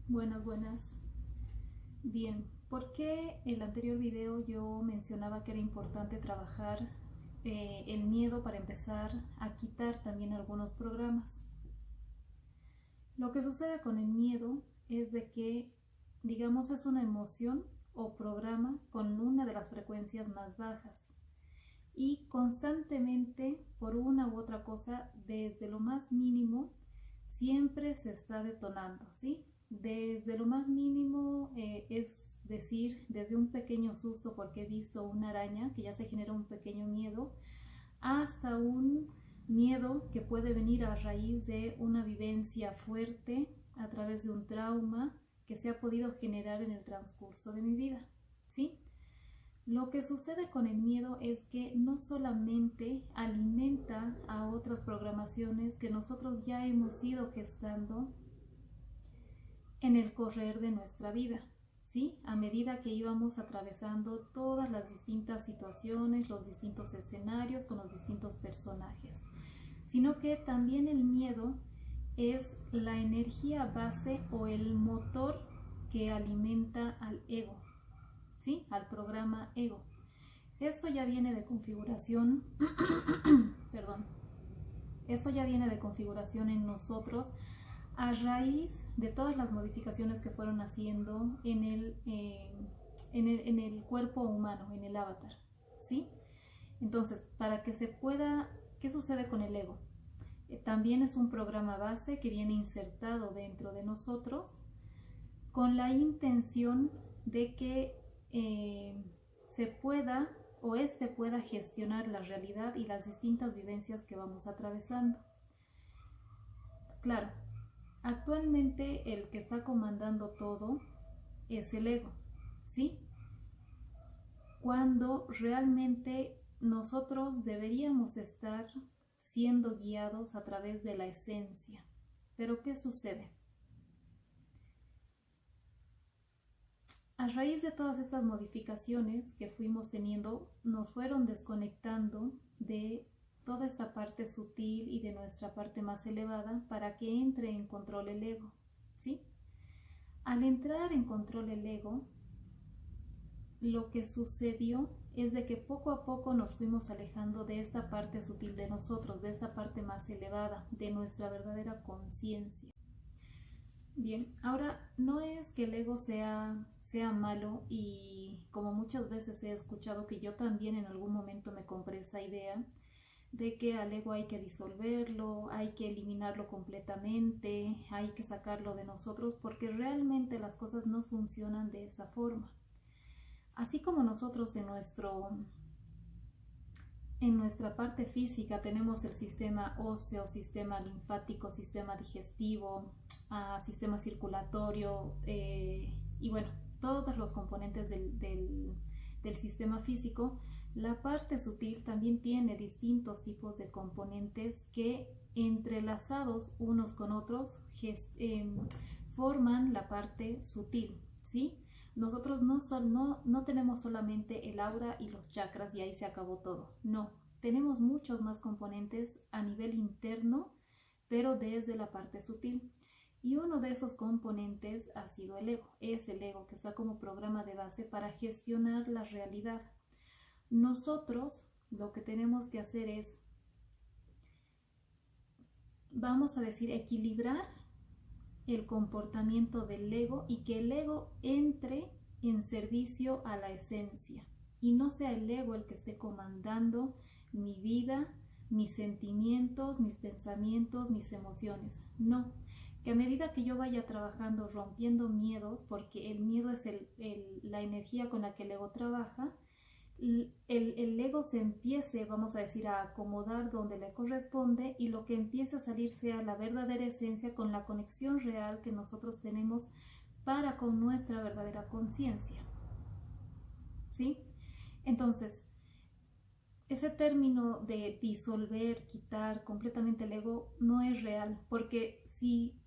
Buenas. Bien, ¿por qué el anterior video yo mencionaba que era importante trabajar el miedo para empezar a quitar también algunos programas? Lo que sucede con el miedo es de que, digamos, es una emoción o programa con una de las frecuencias más bajas y constantemente por una u otra cosa, desde lo más mínimo, siempre se está detonando, ¿sí? Desde lo más mínimo, es decir, desde un pequeño susto porque he visto una araña, que ya se genera un pequeño miedo, hasta un miedo que puede venir a raíz de una vivencia fuerte a través de un trauma que se ha podido generar en el transcurso de mi vida, ¿sí? Lo que sucede con el miedo es que no solamente alimenta a otras programaciones que nosotros ya hemos ido gestando en el correr de nuestra vida, ¿sí? A medida que íbamos atravesando todas las distintas situaciones, los distintos escenarios con los distintos personajes, sino que también el miedo es la energía base o el motor que alimenta al ego, ¿sí? Al programa ego. Esto ya viene de configuración, perdón, esto ya viene de configuración en nosotros a raíz de todas las modificaciones que fueron haciendo en el cuerpo humano, en el avatar, ¿sí? Entonces, para que se pueda, ¿qué sucede con el ego? También es un programa base que viene insertado dentro de nosotros con la intención de que se pueda o pueda gestionar la realidad y las distintas vivencias que vamos atravesando. Claro, actualmente el que está comandando todo es el ego, ¿sí? Cuando realmente nosotros deberíamos estar siendo guiados a través de la esencia. Pero ¿qué sucede? A raíz de todas estas modificaciones que fuimos teniendo, nos fueron desconectando de toda esta parte sutil y de nuestra parte más elevada para que entre en control el ego, ¿sí? Al entrar en control el ego, lo que sucedió es de que poco a poco nos fuimos alejando de esta parte sutil de nosotros, de esta parte más elevada, de nuestra verdadera conciencia. Bien, ahora no es que el ego sea malo, y como muchas veces he escuchado, que yo también en algún momento me compré esa idea de que al ego hay que disolverlo, hay que eliminarlo completamente, hay que sacarlo de nosotros, porque realmente las cosas no funcionan de esa forma. Así como nosotros en nuestra parte física tenemos el sistema óseo, sistema linfático, sistema digestivo, sistema circulatorio, y bueno, todos los componentes del sistema físico. La parte sutil también tiene distintos tipos de componentes que, entrelazados unos con otros, forman la parte sutil, ¿sí? Nosotros no tenemos solamente el aura y los chakras y ahí se acabó todo. No, tenemos muchos más componentes a nivel interno, pero desde la parte sutil. Y uno de esos componentes ha sido el ego. Es el ego que está como programa de base para gestionar la realidad. Nosotros lo que tenemos que hacer es, vamos a decir, equilibrar el comportamiento del ego y que el ego entre en servicio a la esencia y no sea el ego el que esté comandando mi vida, mis sentimientos, mis pensamientos, mis emociones. No, que a medida que yo vaya trabajando, rompiendo miedos, porque el miedo es la energía con la que el ego trabaja, el ego se empiece, vamos a decir, a acomodar donde le corresponde, y lo que empiece a salir sea la verdadera esencia con la conexión real que nosotros tenemos para con nuestra verdadera conciencia, ¿sí? Entonces, ese término de disolver, quitar completamente el ego no es real, porque si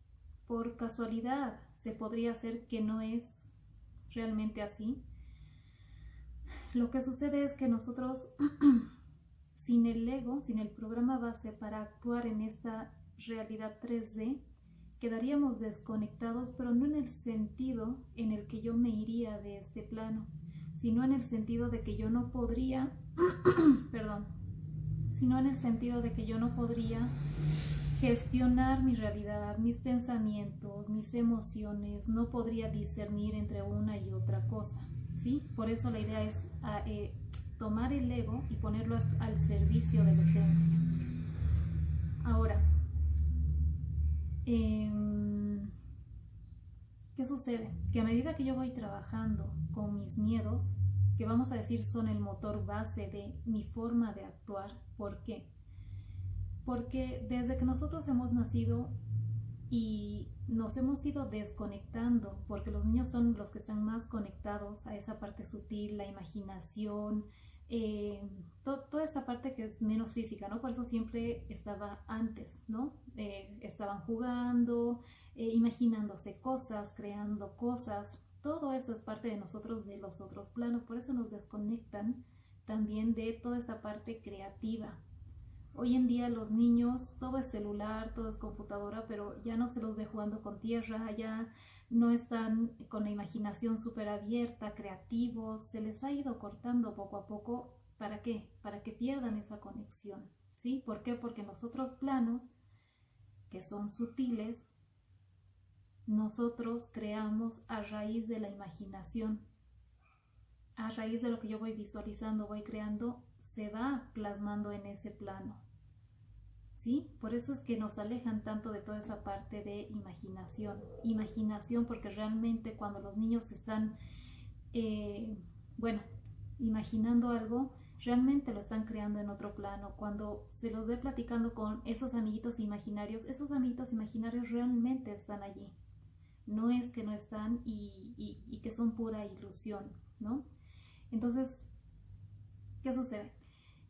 por casualidad se podría hacer que no es realmente así, lo que sucede es que nosotros sin el ego, sin el programa base para actuar en esta realidad 3D, quedaríamos desconectados, pero no en el sentido en el que yo me iría de este plano, sino en el sentido de que yo no podría, perdón, sino en el sentido de que yo no podría gestionar mi realidad, mis pensamientos, mis emociones, no podría discernir entre una y otra cosa, ¿sí? Por eso la idea es tomar el ego y ponerlo al servicio de la esencia. Ahora, ¿qué sucede? Que a medida que yo voy trabajando con mis miedos, que vamos a decir son el motor base de mi forma de actuar, ¿por qué? Porque desde que nosotros hemos nacido y nos hemos ido desconectando, porque los niños son los que están más conectados a esa parte sutil, la imaginación, toda esta parte que es menos física, ¿no? Por eso siempre estaba antes, ¿no? Estaban jugando, imaginándose cosas, creando cosas, todo eso es parte de nosotros, de los otros planos, por eso nos desconectan también de toda esta parte creativa. Hoy en día los niños, todo es celular, todo es computadora, pero ya no se los ve jugando con tierra, ya no están con la imaginación súper abierta, creativos, se les ha ido cortando poco a poco. ¿Para qué? Para que pierdan esa conexión, ¿sí? ¿Por qué? Porque en los otros planos, que son sutiles, nosotros creamos a raíz de la imaginación. A raíz de lo que yo voy visualizando, voy creando, se va plasmando en ese plano, ¿sí? Por eso es que nos alejan tanto de toda esa parte de imaginación. Imaginación porque realmente cuando los niños están, imaginando algo, realmente lo están creando en otro plano. Cuando se los ve platicando con esos amiguitos imaginarios realmente están allí. No es que no están y que son pura ilusión, ¿no? Entonces, ¿qué sucede?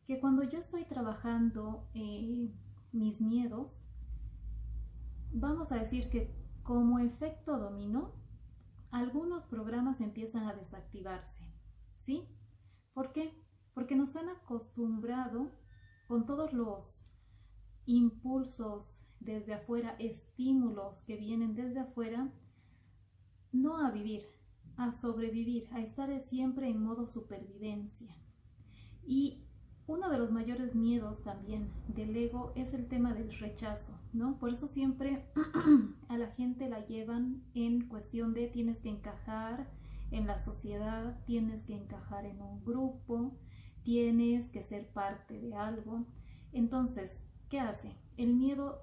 Que cuando yo estoy trabajando mis miedos, vamos a decir que como efecto dominó, algunos programas empiezan a desactivarse, ¿sí? ¿Por qué? Porque nos han acostumbrado con todos los impulsos desde afuera, estímulos que vienen desde afuera, no a vivir, a sobrevivir, a estar siempre en modo supervivencia. Y uno de los mayores miedos también del ego es el tema del rechazo, ¿no? Por eso siempre a la gente la llevan en cuestión de tienes que encajar en la sociedad, tienes que encajar en un grupo, tienes que ser parte de algo. Entonces, ¿qué hace? El ego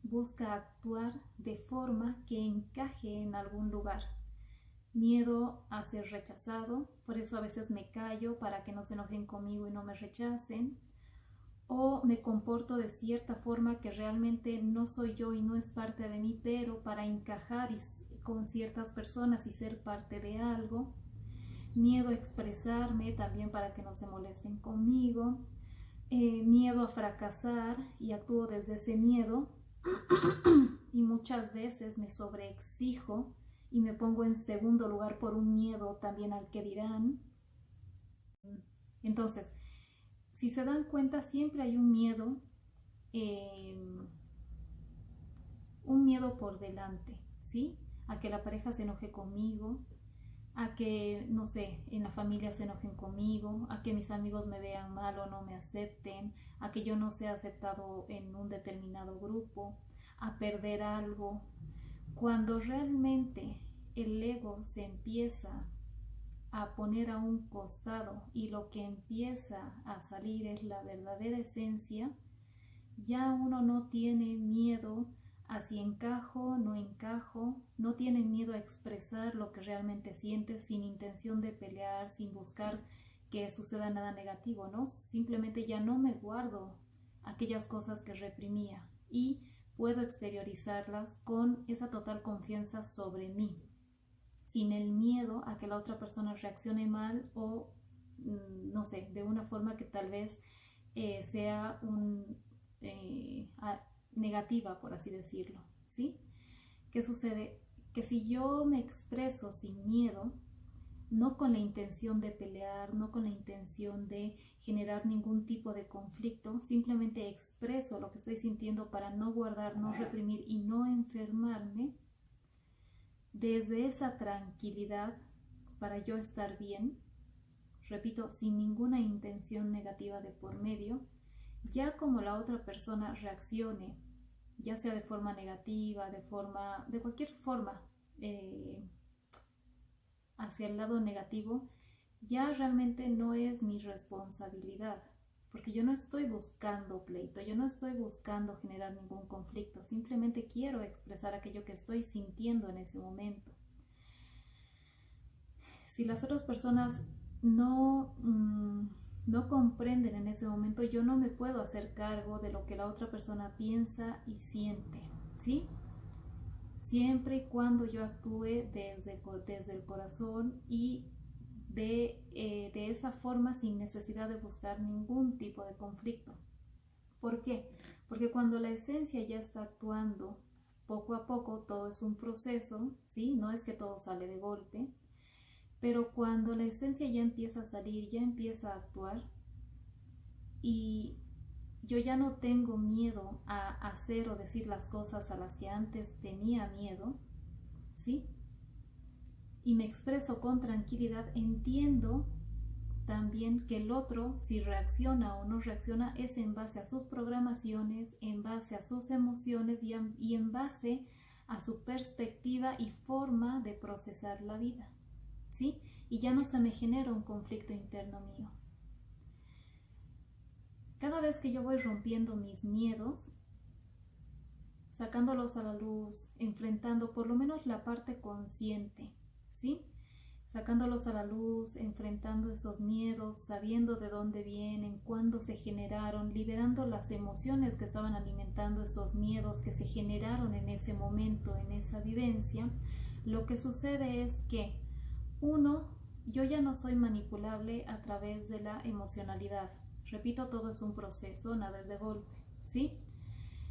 busca actuar de forma que encaje en algún lugar. Miedo a ser rechazado, por eso a veces me callo para que no se enojen conmigo y no me rechacen, o me comporto de cierta forma que realmente no soy yo y no es parte de mí, pero para encajar con ciertas personas y ser parte de algo. Miedo a expresarme también para que no se molesten conmigo, miedo a fracasar y actúo desde ese miedo y muchas veces me sobreexijo y me pongo en segundo lugar por un miedo también al que dirán. Entonces, si se dan cuenta, siempre hay un miedo por delante, ¿sí? A que la pareja se enoje conmigo, a que, no sé, en la familia se enojen conmigo, a que mis amigos me vean mal o no me acepten, a que yo no sea aceptado en un determinado grupo, a perder algo. Cuando realmente el ego se empieza a poner a un costado y lo que empieza a salir es la verdadera esencia, ya uno no tiene miedo a si encajo, no encajo, no tiene miedo a expresar lo que realmente siente sin intención de pelear, sin buscar que suceda nada negativo, ¿no? Simplemente ya no me guardo aquellas cosas que reprimía y puedo exteriorizarlas con esa total confianza sobre mí, sin el miedo a que la otra persona reaccione mal o, no sé, de una forma que tal vez sea negativa, por así decirlo, ¿sí? ¿Qué sucede? Que si yo me expreso sin miedo, no con la intención de pelear, no con la intención de generar ningún tipo de conflicto, simplemente expreso lo que estoy sintiendo para no guardar, no reprimir y no enfermarme. Desde esa tranquilidad, para yo estar bien, repito, sin ninguna intención negativa de por medio, ya como la otra persona reaccione, ya sea de forma negativa, de cualquier forma, hacia el lado negativo, ya realmente no es mi responsabilidad, porque yo no estoy buscando pleito, yo no estoy buscando generar ningún conflicto, simplemente quiero expresar aquello que estoy sintiendo en ese momento. Si las otras personas no comprenden en ese momento, yo no me puedo hacer cargo de lo que la otra persona piensa y siente, ¿sí? Siempre y cuando yo actúe desde el corazón y de esa forma sin necesidad de buscar ningún tipo de conflicto. ¿Por qué? Porque cuando la esencia ya está actuando poco a poco, todo es un proceso, ¿sí? No es que todo sale de golpe, pero cuando la esencia ya empieza a salir, ya empieza a actuar y yo ya no tengo miedo a hacer o decir las cosas a las que antes tenía miedo, ¿sí? Y me expreso con tranquilidad, entiendo también que el otro, si reacciona o no reacciona, es en base a sus programaciones, en base a sus emociones y en base a su perspectiva y forma de procesar la vida, ¿sí? Y ya no se me genera un conflicto interno mío. Cada vez que yo voy rompiendo mis miedos, sacándolos a la luz, enfrentando por lo menos la parte consciente, ¿sí? Sacándolos a la luz, enfrentando esos miedos, sabiendo de dónde vienen, cuándo se generaron, liberando las emociones que estaban alimentando esos miedos que se generaron en ese momento, en esa vivencia, lo que sucede es que, uno, yo ya no soy manipulable a través de la emocionalidad. Repito, todo es un proceso, nada es de golpe, ¿sí?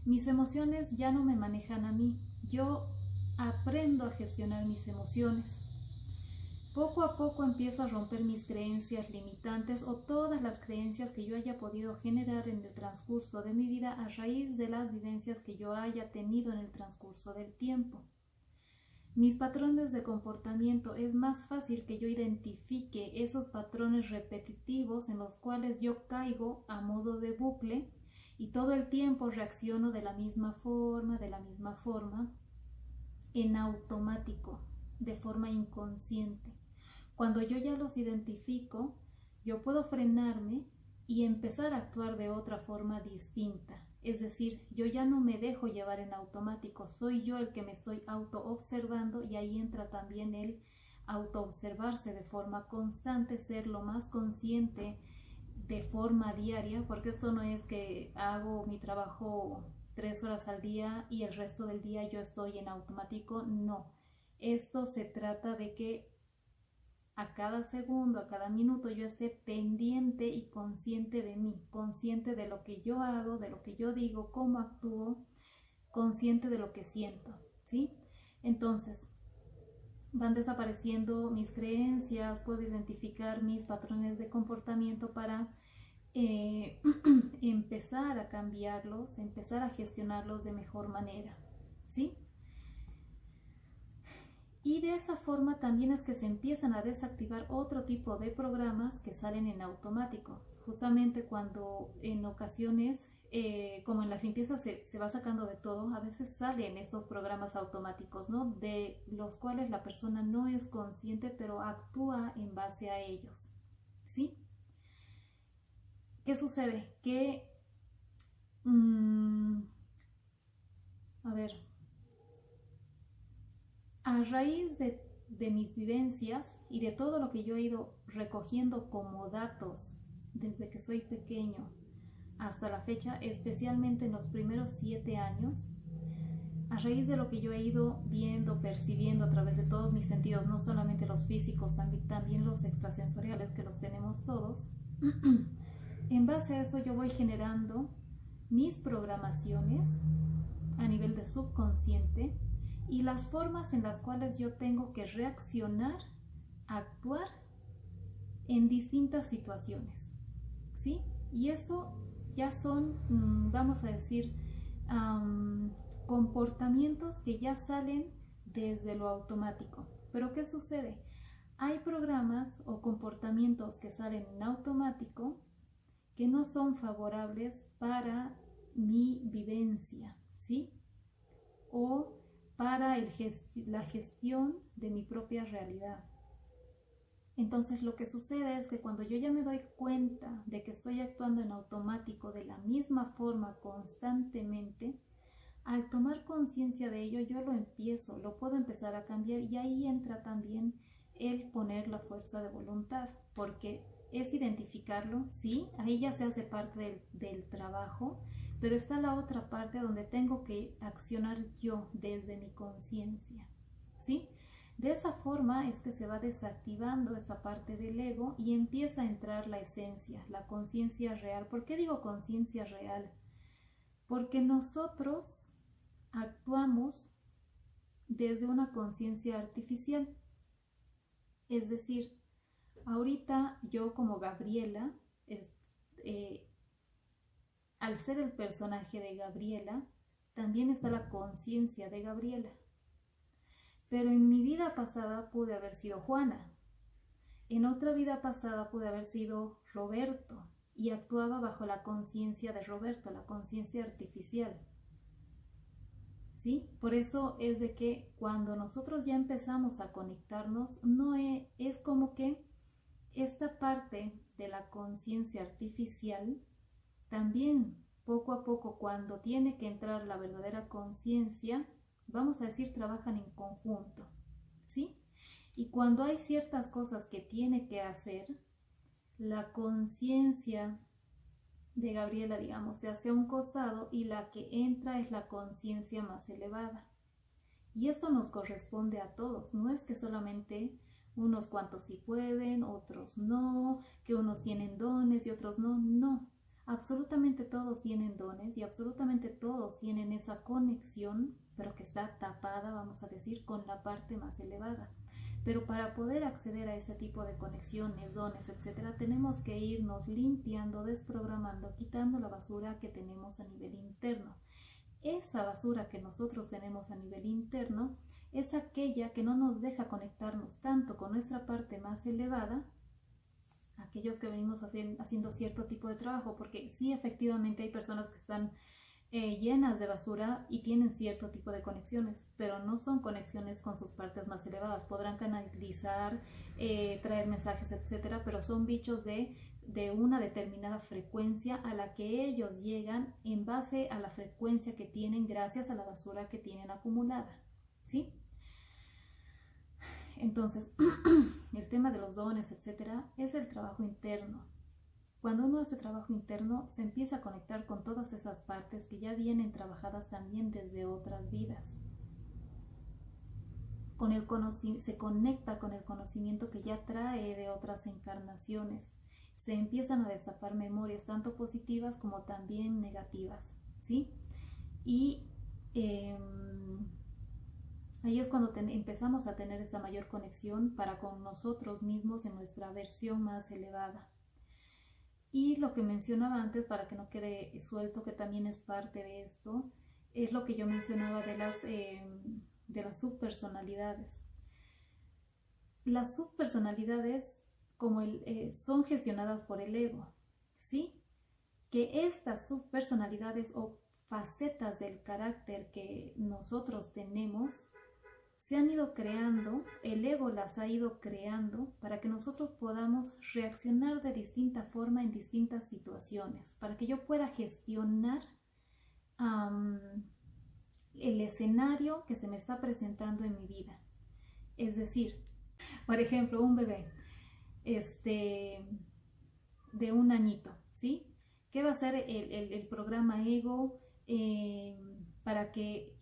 Mis emociones ya no me manejan a mí, yo aprendo a gestionar mis emociones. Poco a poco empiezo a romper mis creencias limitantes o todas las creencias que yo haya podido generar en el transcurso de mi vida a raíz de las vivencias que yo haya tenido en el transcurso del tiempo. Mis patrones de comportamiento, es más fácil que yo identifique esos patrones repetitivos en los cuales yo caigo a modo de bucle y todo el tiempo reacciono de la misma forma, en automático, de forma inconsciente. Cuando yo ya los identifico, yo puedo frenarme y empezar a actuar de otra forma distinta. Es decir, yo ya no me dejo llevar en automático, soy yo el que me estoy auto-observando y ahí entra también el auto-observarse de forma constante, ser lo más consciente de forma diaria, porque esto no es que hago mi trabajo 3 horas al día y el resto del día yo estoy en automático, no. Esto se trata de que a cada segundo, a cada minuto yo esté pendiente y consciente de mí, consciente de lo que yo hago, de lo que yo digo, cómo actúo, consciente de lo que siento, ¿sí? Entonces, van desapareciendo mis creencias, puedo identificar mis patrones de comportamiento para empezar a cambiarlos, empezar a gestionarlos de mejor manera, ¿sí? Y de esa forma también es que se empiezan a desactivar otro tipo de programas que salen en automático. Justamente cuando en ocasiones, como en las limpiezas se va sacando de todo, a veces salen estos programas automáticos, ¿no? De los cuales la persona no es consciente, pero actúa en base a ellos, ¿sí? ¿Qué sucede? Que, a ver, a raíz de mis vivencias y de todo lo que yo he ido recogiendo como datos desde que soy pequeño hasta la fecha, especialmente en los primeros 7 años, a raíz de lo que yo he ido viendo, percibiendo a través de todos mis sentidos, no solamente los físicos, también los extrasensoriales que los tenemos todos, en base a eso yo voy generando mis programaciones a nivel de subconsciente y las formas en las cuales yo tengo que reaccionar actuar en distintas situaciones, ¿sí? Y eso ya son, vamos a decir, comportamientos que ya salen desde lo automático. Pero ¿qué sucede? Hay programas o comportamientos que salen en automático que no son favorables para mi vivencia, ¿sí? O para la gestión de mi propia realidad. Entonces lo que sucede es que cuando yo ya me doy cuenta de que estoy actuando en automático de la misma forma constantemente, al tomar conciencia de ello yo lo puedo empezar a cambiar, y ahí entra también el poner la fuerza de voluntad, porque es identificarlo, sí, ahí ya se hace parte del trabajo, pero está la otra parte donde tengo que accionar yo desde mi conciencia, ¿sí? De esa forma es que se va desactivando esta parte del ego y empieza a entrar la esencia, la conciencia real. ¿Por qué digo conciencia real? Porque nosotros actuamos desde una conciencia artificial. Es decir, ahorita yo como Gabriela, al ser el personaje de Gabriela, también está la conciencia de Gabriela. Pero en mi vida pasada pude haber sido Juana. En otra vida pasada pude haber sido Roberto y actuaba bajo la conciencia de Roberto, la conciencia artificial. ¿Sí? Por eso es de que cuando nosotros ya empezamos a conectarnos, no es como que esta parte de la conciencia artificial también poco a poco, cuando tiene que entrar la verdadera conciencia, vamos a decir, trabajan en conjunto, ¿sí? Y cuando hay ciertas cosas que tiene que hacer, la conciencia de Gabriela, digamos, se hace a un costado y la que entra es la conciencia más elevada. Y esto nos corresponde a todos, no es que solamente unos cuantos sí pueden, otros no, que unos tienen dones y otros no, no. Absolutamente todos tienen dones y absolutamente todos tienen esa conexión, pero que está tapada, vamos a decir, con la parte más elevada. Pero para poder acceder a ese tipo de conexiones, dones, etcétera, tenemos que irnos limpiando, desprogramando, quitando la basura que tenemos a nivel interno. Esa basura que nosotros tenemos a nivel interno es aquella que no nos deja conectarnos tanto con nuestra parte más elevada, aquellos que venimos haciendo cierto tipo de trabajo, porque sí, efectivamente hay personas que están llenas de basura y tienen cierto tipo de conexiones, pero no son conexiones con sus partes más elevadas. Podrán canalizar, traer mensajes, etcétera, pero son bichos de una determinada frecuencia a la que ellos llegan en base a la frecuencia que tienen gracias a la basura que tienen acumulada, ¿sí? Entonces, el tema de los dones, etcétera, es el trabajo interno. Cuando uno hace trabajo interno, se empieza a conectar con todas esas partes que ya vienen trabajadas también desde otras vidas. Se conecta con el conocimiento que ya trae de otras encarnaciones. Se empiezan a destapar memorias, tanto positivas como también negativas, ¿sí? Y ahí es cuando empezamos a tener esta mayor conexión para con nosotros mismos en nuestra versión más elevada. Y lo que mencionaba antes, para que no quede suelto, que también es parte de esto, es lo que yo mencionaba de las subpersonalidades. Las subpersonalidades son gestionadas por el ego, ¿sí? Que estas subpersonalidades o facetas del carácter que nosotros tenemos se han ido creando, el ego las ha ido creando para que nosotros podamos reaccionar de distinta forma en distintas situaciones, para que yo pueda gestionar el escenario que se me está presentando en mi vida. Es decir, por ejemplo, un bebé de 1 añito, ¿sí? ¿Qué va a hacer el programa ego para que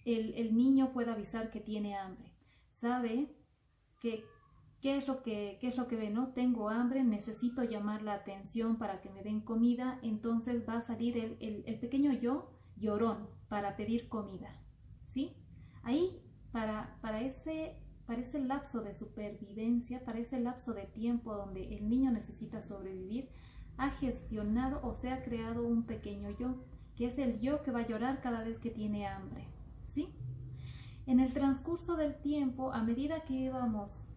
el niño puede avisar que tiene hambre? Sabe que qué es lo que ve, ¿no? Tengo hambre, necesito llamar la atención para que me den comida, entonces va a salir el pequeño yo llorón para pedir comida, ¿sí? Ahí, para ese para ese lapso de supervivencia, para ese lapso de tiempo donde el niño necesita sobrevivir, ha gestionado o se ha creado un pequeño yo, que es el yo que va a llorar cada vez que tiene hambre, ¿sí? En el transcurso del tiempo, a medida que íbamos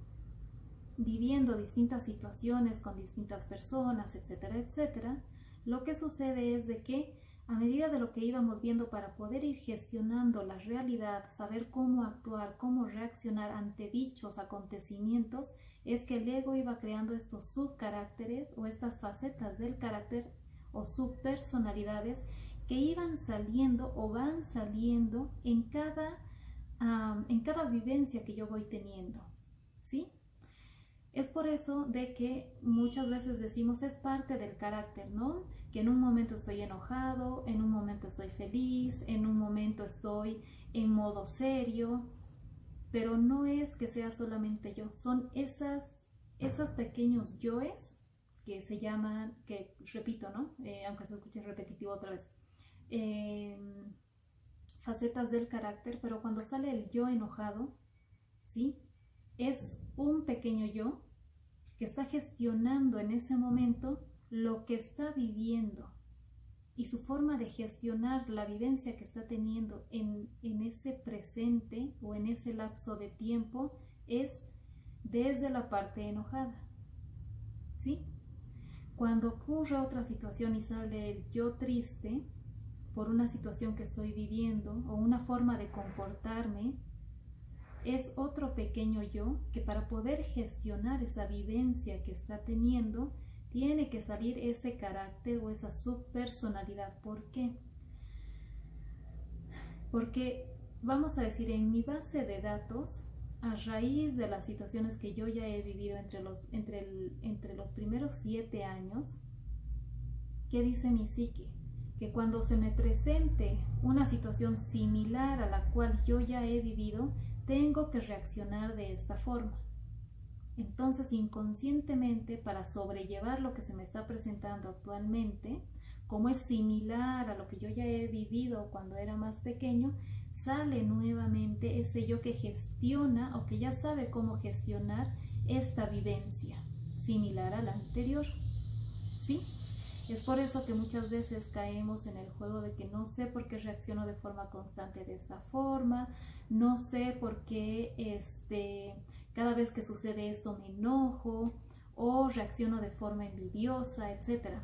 viviendo distintas situaciones con distintas personas, etcétera, etcétera, lo que sucede es de que a medida de lo que íbamos viendo para poder ir gestionando la realidad, saber cómo actuar, cómo reaccionar ante dichos acontecimientos, es que el ego iba creando estos subcaracteres o estas facetas del carácter o subpersonalidades que iban saliendo o van saliendo en cada vivencia que yo voy teniendo, ¿sí? Es por eso de que muchas veces decimos es parte del carácter, ¿no? Que en un momento estoy enojado, en un momento estoy feliz, en un momento estoy en modo serio, pero no es que sea solamente yo, son esas pequeños yoes que se llaman, que repito, ¿no? Aunque se escuche repetitivo otra vez, facetas del carácter, pero cuando sale el yo enojado, ¿sí? Es un pequeño yo que está gestionando en ese momento lo que está viviendo y su forma de gestionar la vivencia que está teniendo en ese presente o en ese lapso de tiempo es desde la parte enojada, ¿sí? Cuando ocurre otra situación y sale el yo triste por una situación que estoy viviendo o una forma de comportarme, es otro pequeño yo que para poder gestionar esa vivencia que está teniendo, tiene que salir ese carácter o esa subpersonalidad. ¿Por qué? Porque, vamos a decir, en mi base de datos, a raíz de las situaciones que yo ya he vivido entre los primeros 7 años, ¿qué dice mi psique? Que cuando se me presente una situación similar a la cual yo ya he vivido, tengo que reaccionar de esta forma. Entonces, inconscientemente, para sobrellevar lo que se me está presentando actualmente, como es similar a lo que yo ya he vivido cuando era más pequeño, sale nuevamente ese yo que gestiona o que ya sabe cómo gestionar esta vivencia, similar a la anterior, ¿sí? Es por eso que muchas veces caemos en el juego de que no sé por qué reacciono de forma constante de esta forma, no sé por qué cada vez que sucede esto me enojo o reacciono de forma envidiosa, etc.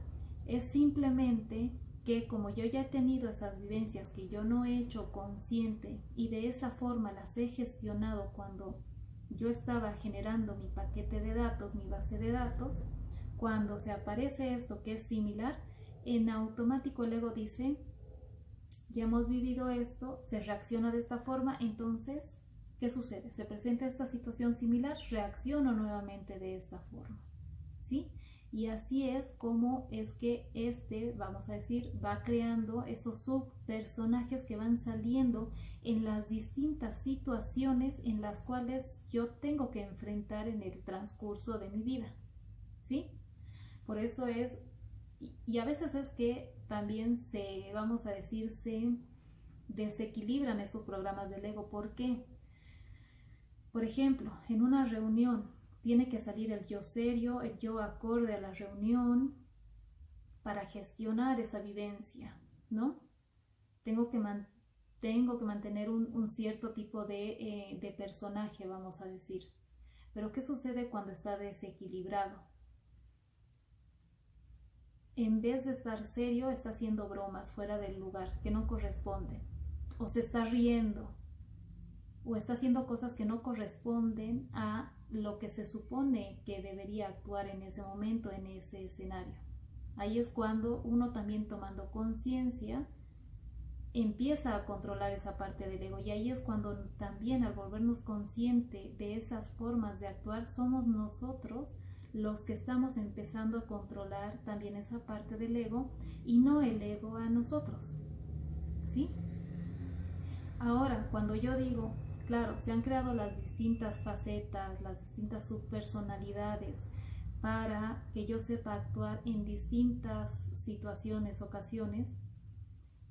Es simplemente que como yo ya he tenido esas vivencias que yo no he hecho consciente y de esa forma las he gestionado cuando yo estaba generando mi paquete de datos, mi base de datos, cuando se aparece esto que es similar, en automático el ego dice, ya hemos vivido esto, se reacciona de esta forma, entonces, ¿qué sucede? Se presenta esta situación similar, reacciono nuevamente de esta forma, ¿sí? Y así es como es que vamos a decir, va creando esos subpersonajes que van saliendo en las distintas situaciones en las cuales yo tengo que enfrentar en el transcurso de mi vida, ¿sí? Por eso es, y a veces es que también vamos a decir, se desequilibran estos programas del ego. ¿Por qué? Por ejemplo, en una reunión tiene que salir el yo serio, el yo acorde a la reunión para gestionar esa vivencia, ¿no? Tengo que mantener un cierto tipo de personaje, vamos a decir. Pero ¿qué sucede cuando está desequilibrado? En vez de estar serio, está haciendo bromas fuera del lugar que no corresponden, o se está riendo, o está haciendo cosas que no corresponden a lo que se supone que debería actuar en ese momento, en ese escenario. Ahí es cuando uno también tomando conciencia empieza a controlar esa parte del ego, y ahí es cuando también al volvernos consciente de esas formas de actuar, somos nosotros los que estamos empezando a controlar también esa parte del ego y no el ego a nosotros, ¿sí? Ahora, cuando yo digo, claro, se han creado las distintas facetas, las distintas subpersonalidades para que yo sepa actuar en distintas situaciones, ocasiones,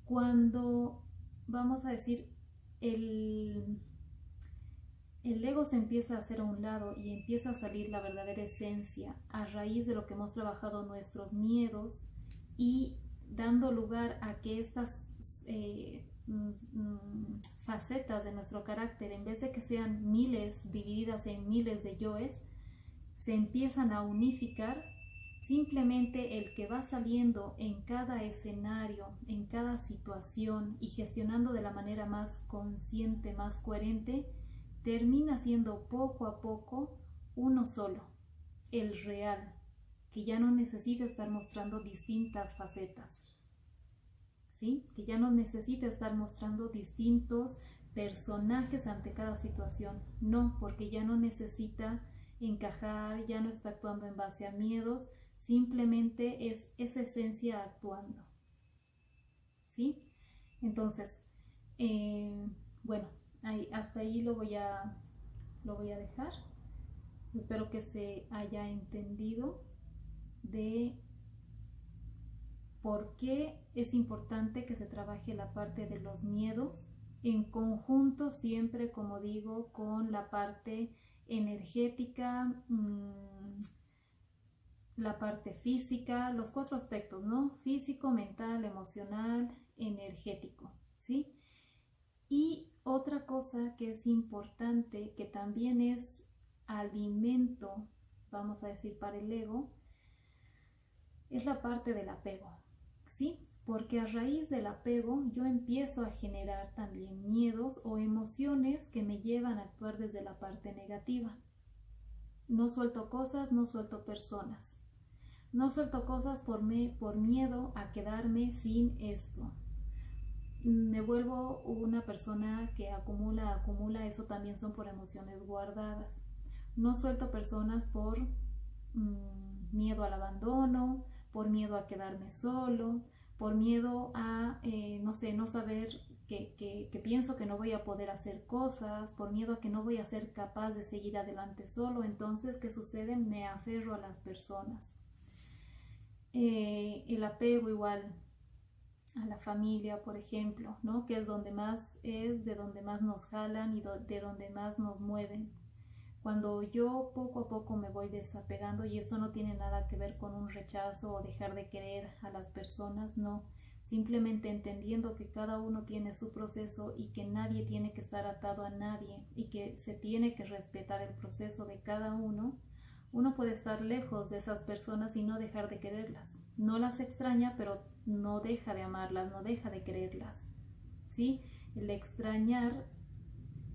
cuando, vamos a decir, el ego se empieza a hacer a un lado y empieza a salir la verdadera esencia a raíz de lo que hemos trabajado nuestros miedos y dando lugar a que estas facetas de nuestro carácter, en vez de que sean miles divididas en miles de yoes, se empiezan a unificar. Simplemente el que va saliendo en cada escenario, en cada situación y gestionando de la manera más consciente, más coherente, termina siendo poco a poco uno solo, el real, que ya no necesita estar mostrando distintas facetas, ¿sí? Que ya no necesita estar mostrando distintos personajes ante cada situación, no, porque ya no necesita encajar, ya no está actuando en base a miedos, simplemente es esa esencia actuando, ¿sí? Entonces, bueno, hasta ahí lo voy a dejar. Espero que se haya entendido de por qué es importante que se trabaje la parte de los miedos en conjunto, siempre, como digo, con la parte energética, la parte física, los 4 aspectos, ¿no? Físico, mental, emocional, energético, ¿sí? Y otra cosa que es importante, que también es alimento, vamos a decir, para el ego, es la parte del apego, ¿sí? Porque a raíz del apego yo empiezo a generar también miedos o emociones que me llevan a actuar desde la parte negativa. No suelto cosas, no suelto personas. No suelto cosas por miedo a quedarme sin esto. Me vuelvo una persona que acumula, eso también son por emociones guardadas. No suelto personas por miedo al abandono, por miedo a quedarme solo, por miedo a, no sé, no saber que pienso que no voy a poder hacer cosas, por miedo a que no voy a ser capaz de seguir adelante solo. Entonces, ¿qué sucede? Me aferro a las personas. El apego igual a la familia, por ejemplo, ¿no? Que es de donde más nos jalan y de donde más nos mueven. Cuando yo poco a poco me voy desapegando, y esto no tiene nada que ver con un rechazo o dejar de querer a las personas, no, simplemente entendiendo que cada uno tiene su proceso y que nadie tiene que estar atado a nadie y que se tiene que respetar el proceso de cada uno. Uno puede estar lejos de esas personas y no dejar de quererlas. No las extraña, pero no deja de amarlas, no deja de quererlas, ¿sí? El extrañar,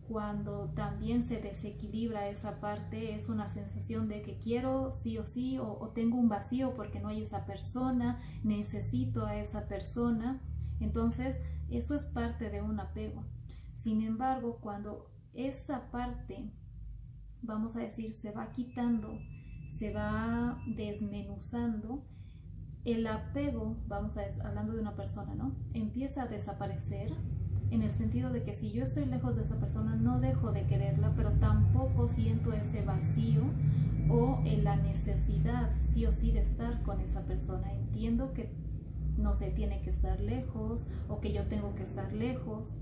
cuando también se desequilibra esa parte, es una sensación de que quiero sí o sí, o tengo un vacío porque no hay esa persona, necesito a esa persona. Entonces, eso es parte de un apego. Sin embargo, cuando esa parte, vamos a decir, se va quitando, se va desmenuzando, el apego, hablando de una persona, ¿no? Empieza a desaparecer, en el sentido de que si yo estoy lejos de esa persona, no dejo de quererla, pero tampoco siento ese vacío o la necesidad sí o sí de estar con esa persona. Entiendo que, no sé, tiene que estar lejos o que yo tengo que estar lejos,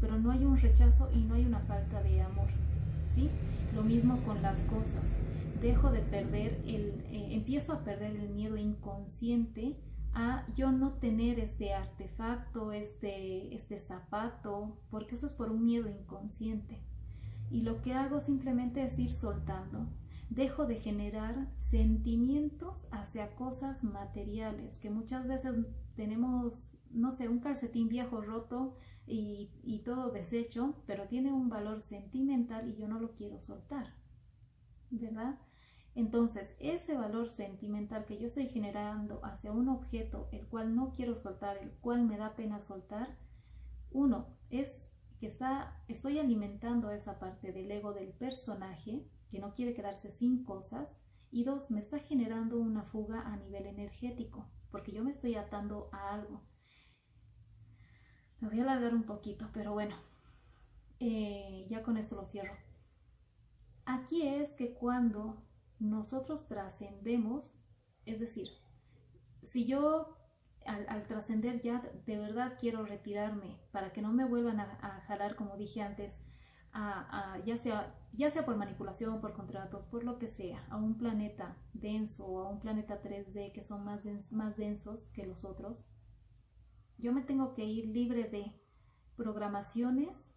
pero no hay un rechazo y no hay una falta de amor, ¿sí? Lo mismo con las cosas. Dejo de perder empiezo a perder el miedo inconsciente a yo no tener este artefacto, este zapato, porque eso es por un miedo inconsciente. Y lo que hago simplemente es ir soltando. Dejo de generar sentimientos hacia cosas materiales, que muchas veces tenemos, no sé, un calcetín viejo roto y todo deshecho, pero tiene un valor sentimental y yo no lo quiero soltar, ¿verdad? Entonces, ese valor sentimental que yo estoy generando hacia un objeto, el cual no quiero soltar, el cual me da pena soltar, uno, es que estoy alimentando esa parte del ego del personaje, que no quiere quedarse sin cosas, y dos, me está generando una fuga a nivel energético, porque yo me estoy atando a algo. Me voy a alargar un poquito, pero bueno, ya con esto lo cierro. Aquí es que cuando nosotros trascendemos, es decir, si yo al trascender ya de verdad quiero retirarme para que no me vuelvan a jalar, como dije antes, ya sea por manipulación, por contratos, por lo que sea, a un planeta denso o a un planeta 3D que son más densos que los otros, yo me tengo que ir libre de programaciones,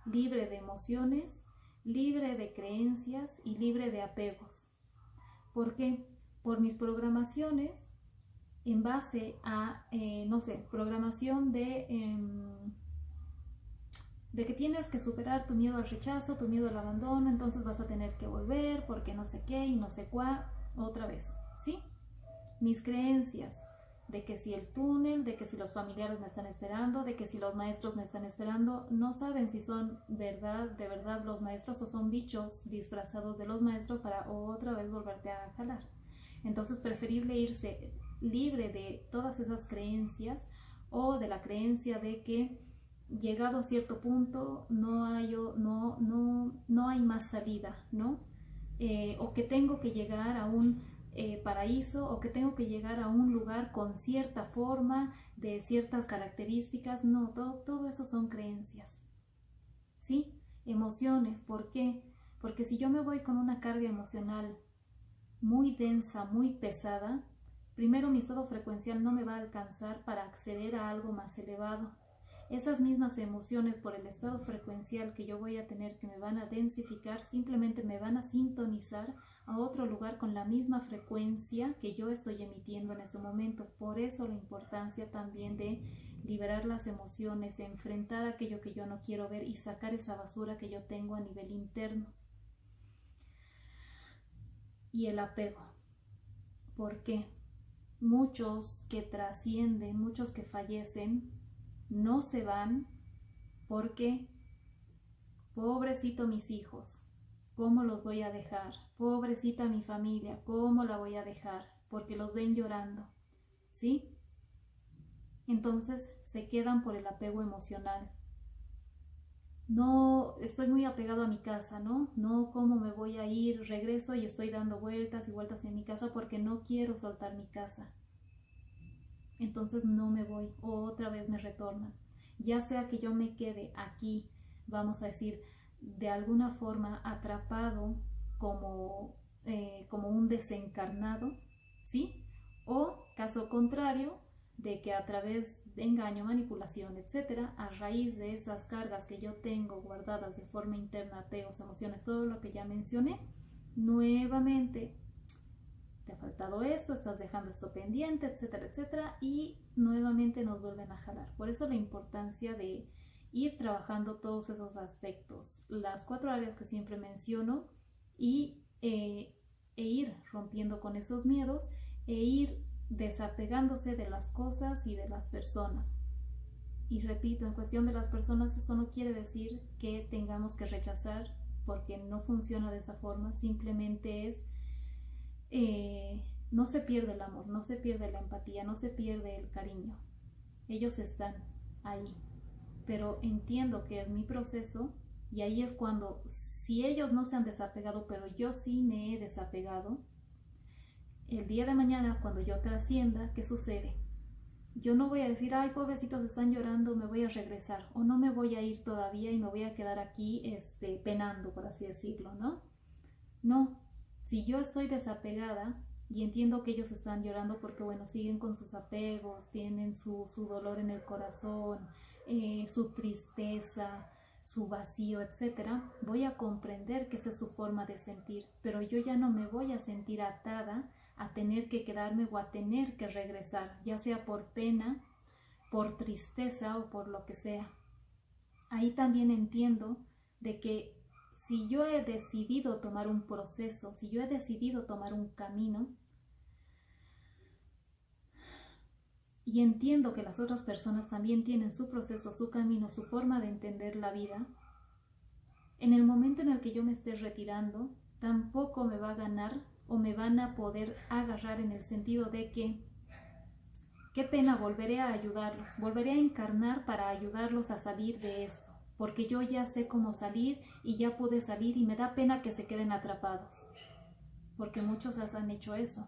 libre de emociones, libre de creencias y libre de apegos. ¿Por qué? Por mis programaciones en base a, no sé, programación de que tienes que superar tu miedo al rechazo, tu miedo al abandono, entonces vas a tener que volver porque no sé qué y no sé cuál, otra vez, ¿sí? Mis creencias de que si el túnel, de que si los familiares me están esperando, de que si los maestros me están esperando, no saben si son de verdad los maestros o son bichos disfrazados de los maestros para otra vez volverte a jalar. Entonces preferible irse libre de todas esas creencias o de la creencia de que llegado a cierto punto no hay más salida, ¿no? O que tengo que llegar a un paraíso o que tengo que llegar a un lugar con cierta forma, de ciertas características. No, todo eso son creencias, ¿sí? Emociones, ¿por qué? Porque si yo me voy con una carga emocional muy densa, muy pesada, primero mi estado frecuencial no me va a alcanzar para acceder a algo más elevado. Esas mismas emociones por el estado frecuencial que yo voy a tener, que me van a densificar, simplemente me van a sintonizar a otro lugar con la misma frecuencia que yo estoy emitiendo en ese momento. Por eso la importancia también de liberar las emociones, enfrentar aquello que yo no quiero ver y sacar esa basura que yo tengo a nivel interno. Y el apego. ¿Por qué? Muchos que trascienden, muchos que fallecen, no se van porque, pobrecito mis hijos, ¿cómo los voy a dejar? Pobrecita mi familia, ¿cómo la voy a dejar? Porque los ven llorando, ¿sí? Entonces se quedan por el apego emocional. No, estoy muy apegado a mi casa, ¿no? No, ¿cómo me voy a ir? Regreso y estoy dando vueltas y vueltas en mi casa porque no quiero soltar mi casa. Entonces no me voy, o otra vez me retornan. Ya sea que yo me quede aquí, vamos a decir, de alguna forma atrapado como un desencarnado, ¿sí? O caso contrario, de que a través de engaño, manipulación, etcétera, a raíz de esas cargas que yo tengo guardadas de forma interna, apegos, emociones, todo lo que ya mencioné, nuevamente te ha faltado esto, estás dejando esto pendiente, etcétera, etcétera, y nuevamente nos vuelven a jalar. Por eso la importancia de ir trabajando todos esos aspectos, las 4 áreas que siempre menciono, y ir rompiendo con esos miedos e ir desapegándose de las cosas y de las personas. Y repito, en cuestión de las personas, eso no quiere decir que tengamos que rechazar, porque no funciona de esa forma. Simplemente es no se pierde el amor, no se pierde la empatía, no se pierde el cariño. Ellos están ahí, pero entiendo que es mi proceso, y ahí es cuando, si ellos no se han desapegado, pero yo sí me he desapegado, el día de mañana, cuando yo trascienda, ¿qué sucede? Yo no voy a decir, ay, pobrecitos, están llorando, me voy a regresar, o no me voy a ir todavía y me voy a quedar aquí penando, por así decirlo, ¿no? No, si yo estoy desapegada y entiendo que ellos están llorando porque, bueno, siguen con sus apegos, tienen su dolor en el corazón, su tristeza, su vacío, etcétera, voy a comprender que esa es su forma de sentir, pero yo ya no me voy a sentir atada a tener que quedarme o a tener que regresar, ya sea por pena, por tristeza o por lo que sea. Ahí también entiendo de que si yo he decidido tomar un proceso, si yo he decidido tomar un camino, y entiendo que las otras personas también tienen su proceso, su camino, su forma de entender la vida, en el momento en el que yo me esté retirando, tampoco me va a ganar o me van a poder agarrar, en el sentido de que, qué pena, volveré a ayudarlos, volveré a encarnar para ayudarlos a salir de esto, porque yo ya sé cómo salir y ya pude salir y me da pena que se queden atrapados, porque muchos han hecho eso,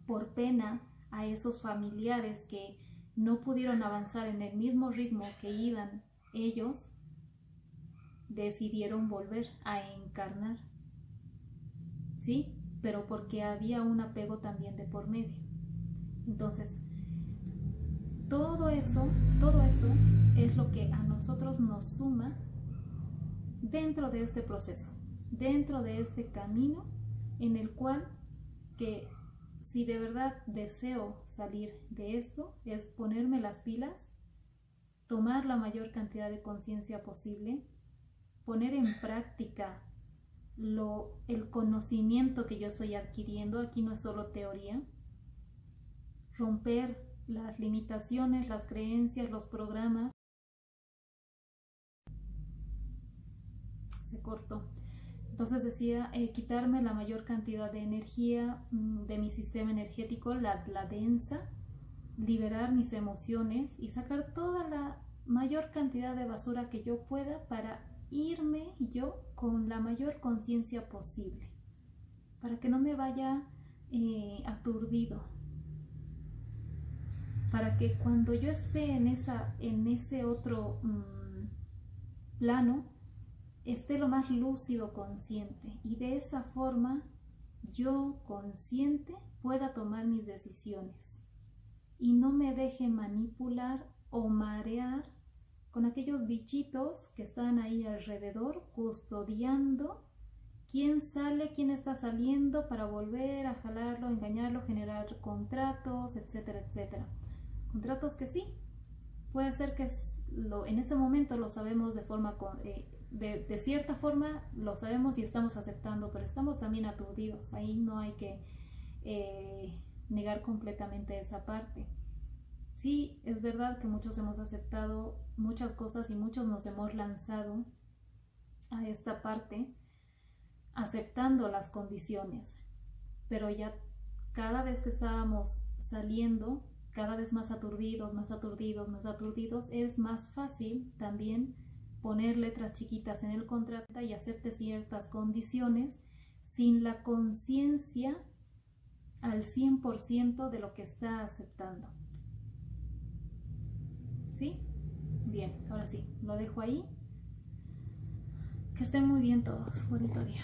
por pena a esos familiares que no pudieron avanzar en el mismo ritmo que iban ellos. decidieron volver a encarnar, ¿sí? Pero porque había un apego también de por medio. Entonces, todo eso es lo que a nosotros nos suma dentro de este proceso, dentro de este camino en el cual que si de verdad deseo salir de esto, es ponerme las pilas, tomar la mayor cantidad de conciencia posible, poner en práctica el conocimiento que yo estoy adquiriendo. Aquí no es solo teoría, romper las limitaciones, las creencias, los programas. Se cortó. Entonces decía, quitarme la mayor cantidad de energía de mi sistema energético, la densa, liberar mis emociones y sacar toda la mayor cantidad de basura que yo pueda para irme yo con la mayor conciencia posible, para que no me vaya aturdido, para que cuando yo esté en ese otro plano, esté lo más lúcido, consciente, y de esa forma yo consciente pueda tomar mis decisiones y no me deje manipular o marear con aquellos bichitos que están ahí alrededor custodiando quién sale, quién está saliendo, para volver a jalarlo, engañarlo, generar contratos, etcétera, etcétera. Contratos que sí, puede ser que en ese momento lo sabemos de forma de cierta forma lo sabemos y estamos aceptando, pero estamos también aturdidos. Ahí no hay que negar completamente esa parte. Sí, es verdad que muchos hemos aceptado muchas cosas y muchos nos hemos lanzado a esta parte aceptando las condiciones, pero ya cada vez que estábamos saliendo cada vez más aturdidos, más aturdidos, más aturdidos, es más fácil también poner letras chiquitas en el contrato y acepte ciertas condiciones sin la conciencia al 100% de lo que está aceptando. ¿Sí? Bien, ahora sí, lo dejo ahí. Que estén muy bien todos. Bonito día.